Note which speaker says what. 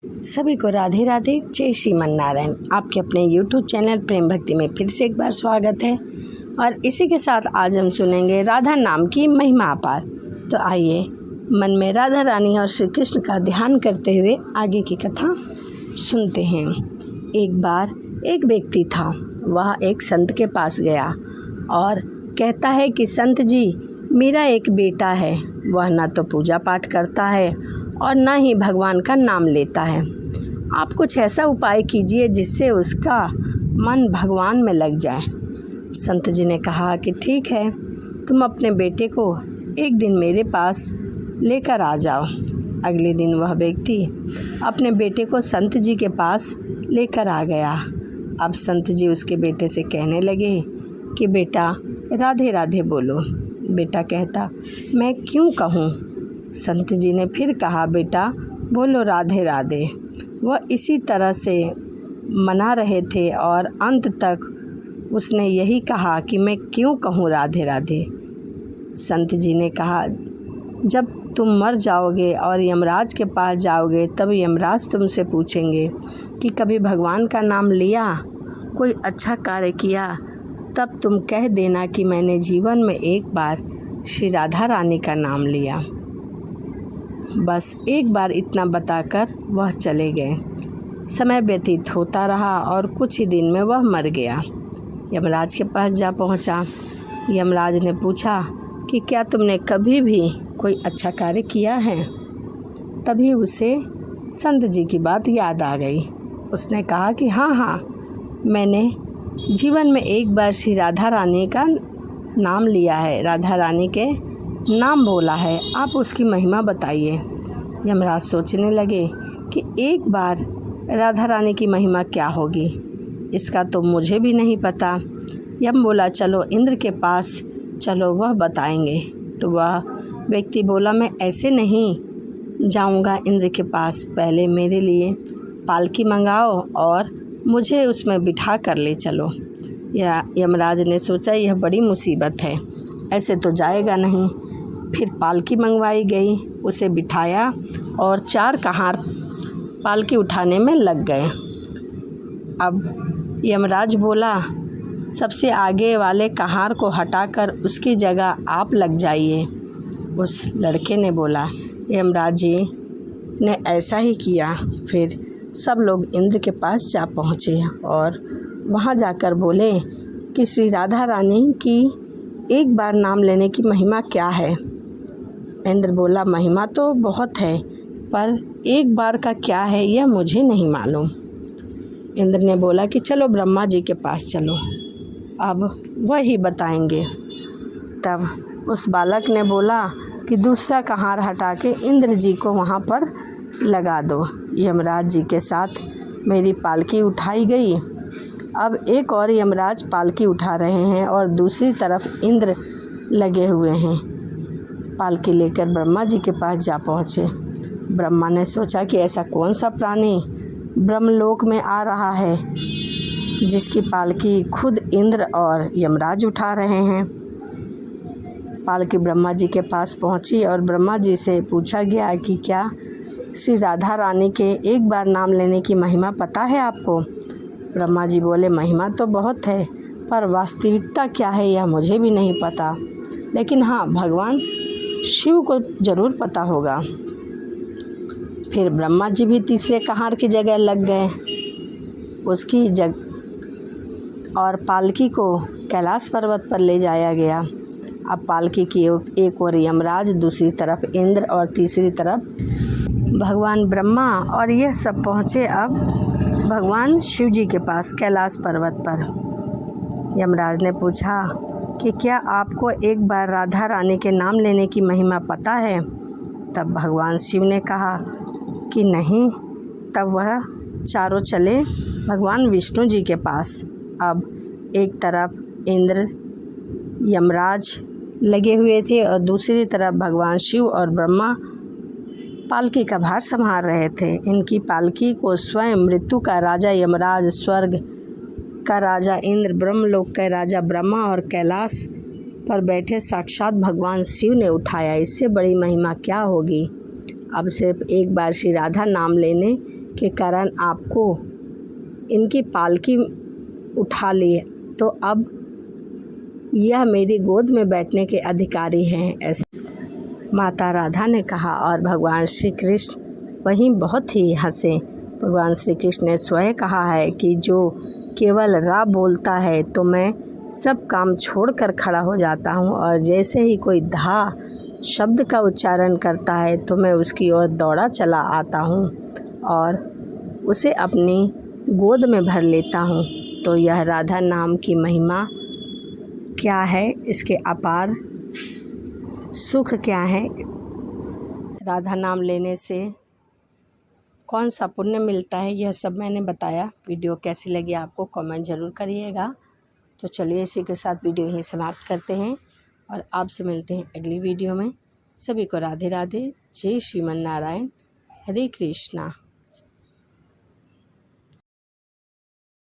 Speaker 1: सभी को राधे राधे, जय श्रीमन नारायण। आपके अपने YouTube चैनल प्रेम भक्ति में फिर से एक बार स्वागत है। और इसी के साथ आज हम सुनेंगे राधा नाम की महिमा अपार। तो आइए मन में राधा रानी और श्री कृष्ण का ध्यान करते हुए आगे की कथा सुनते हैं। एक बार एक व्यक्ति था, वह एक संत के पास गया और कहता है कि संत जी, मेरा एक बेटा है, वह ना तो पूजा पाठ करता है और न ही भगवान का नाम लेता है। आप कुछ ऐसा उपाय कीजिए जिससे उसका मन भगवान में लग जाए। संत जी ने कहा कि ठीक है, तुम अपने बेटे को एक दिन मेरे पास लेकर आ जाओ। अगले दिन वह व्यक्ति अपने बेटे को संत जी के पास लेकर आ गया। अब संत जी उसके बेटे से कहने लगे कि बेटा राधे राधे बोलो। बेटा कहता, मैं क्यों कहूँ। संत जी ने फिर कहा, बेटा बोलो राधे राधे। वह इसी तरह से मना रहे थे और अंत तक उसने यही कहा कि मैं क्यों कहूँ राधे राधे। संत जी ने कहा, जब तुम मर जाओगे और यमराज के पास जाओगे तब यमराज तुमसे पूछेंगे कि कभी भगवान का नाम लिया, कोई अच्छा कार्य किया, तब तुम कह देना कि मैंने जीवन में एक बार श्री राधा रानी का नाम लिया। बस एक बार इतना बताकर वह चले गए। समय व्यतीत होता रहा और कुछ ही दिन में वह मर गया। यमराज के पास जा पहुंचा। यमराज ने पूछा कि क्या तुमने कभी भी कोई अच्छा कार्य किया है। तभी उसे संत जी की बात याद आ गई। उसने कहा कि हाँ, मैंने जीवन में एक बार श्री राधा रानी का नाम लिया है, राधा रानी के नाम बोला है, आप उसकी महिमा बताइए। यमराज सोचने लगे कि एक बार राधा रानी की महिमा क्या होगी, इसका तो मुझे भी नहीं पता। यम बोला, चलो इंद्र के पास चलो, वह बताएंगे। तो वह व्यक्ति बोला, मैं ऐसे नहीं जाऊंगा इंद्र के पास, पहले मेरे लिए पालकी मंगाओ और मुझे उसमें बिठा कर ले चलो। यमराज ने सोचा यह बड़ी मुसीबत है, ऐसे तो जाएगा नहीं। फिर पालकी मंगवाई गई, उसे बिठाया और 4 कहार पालकी उठाने में लग गए। अब यमराज बोला, सबसे आगे वाले कहार को हटाकर उसकी जगह आप लग जाइए। उस लड़के ने बोला। यमराज जी ने ऐसा ही किया। फिर सब लोग इंद्र के पास जा पहुँचे और वहाँ जाकर बोले कि श्री राधा रानी की एक बार नाम लेने की महिमा क्या है। इंद्र बोला, महिमा तो बहुत है, पर एक बार का क्या है यह मुझे नहीं मालूम। इंद्र ने बोला कि चलो ब्रह्मा जी के पास चलो, अब वह ही बताएंगे। तब उस बालक ने बोला कि दूसरा कहार हटा के इंद्र जी को वहाँ पर लगा दो। यमराज जी के साथ मेरी पालकी उठाई गई। अब एक और यमराज पालकी उठा रहे हैं और दूसरी तरफ इंद्र लगे हुए हैं। पालकी लेकर ब्रह्मा जी के पास जा पहुँचे। ब्रह्मा ने सोचा कि ऐसा कौन सा प्राणी ब्रह्मलोक में आ रहा है जिसकी पालकी खुद इंद्र और यमराज उठा रहे हैं। पालकी ब्रह्मा जी के पास पहुंची और ब्रह्मा जी से पूछा गया कि क्या श्री राधा रानी के एक बार नाम लेने की महिमा पता है आपको। ब्रह्मा जी बोले, महिमा तो बहुत है, पर वास्तविकता क्या है यह मुझे भी नहीं पता, लेकिन हाँ, भगवान शिव को ज़रूर पता होगा। फिर ब्रह्मा जी भी तीसरे कहार की जगह लग गए। उसकी और पालकी को कैलाश पर्वत पर ले जाया गया। अब पालकी की एक ओर यमराज, दूसरी तरफ इंद्र और तीसरी तरफ भगवान ब्रह्मा, और यह सब पहुँचे अब भगवान शिव जी के पास कैलाश पर्वत पर। यमराज ने पूछा कि क्या आपको एक बार राधा रानी के नाम लेने की महिमा पता है। तब भगवान शिव ने कहा कि नहीं। तब वह चारों चले भगवान विष्णु जी के पास। अब एक तरफ इंद्र यमराज लगे हुए थे और दूसरी तरफ भगवान शिव और ब्रह्मा पालकी का भार संभाल रहे थे। इनकी पालकी को स्वयं मृत्यु का राजा यमराज, स्वर्ग का राजा इंद्र, ब्रह्मलोक का राजा ब्रह्मा और कैलाश पर बैठे साक्षात भगवान शिव ने उठाया। इससे बड़ी महिमा क्या होगी। अब सिर्फ एक बार श्री राधा नाम लेने के कारण आपको इनकी पालकी उठा ली, तो अब यह मेरी गोद में बैठने के अधिकारी हैं, ऐसे माता राधा ने कहा। और भगवान श्री कृष्ण वहीं बहुत ही हंसे। भगवान श्री कृष्ण ने स्वयं कहा है कि जो केवल रा बोलता है तो मैं सब काम छोड़कर खड़ा हो जाता हूँ, और जैसे ही कोई धा शब्द का उच्चारण करता है तो मैं उसकी ओर दौड़ा चला आता हूँ और उसे अपनी गोद में भर लेता हूँ। तो यह राधा नाम की महिमा क्या है, इसके अपार सुख क्या है, राधा नाम लेने से कौन सा पुण्य मिलता है, यह सब मैंने बताया। वीडियो कैसी लगी आपको कमेंट ज़रूर करिएगा। तो चलिए इसी के साथ वीडियो यहीं समाप्त करते हैं और आपसे मिलते हैं अगली वीडियो में। सभी को राधे राधे, जय श्रीमन नारायण, हरे कृष्णा।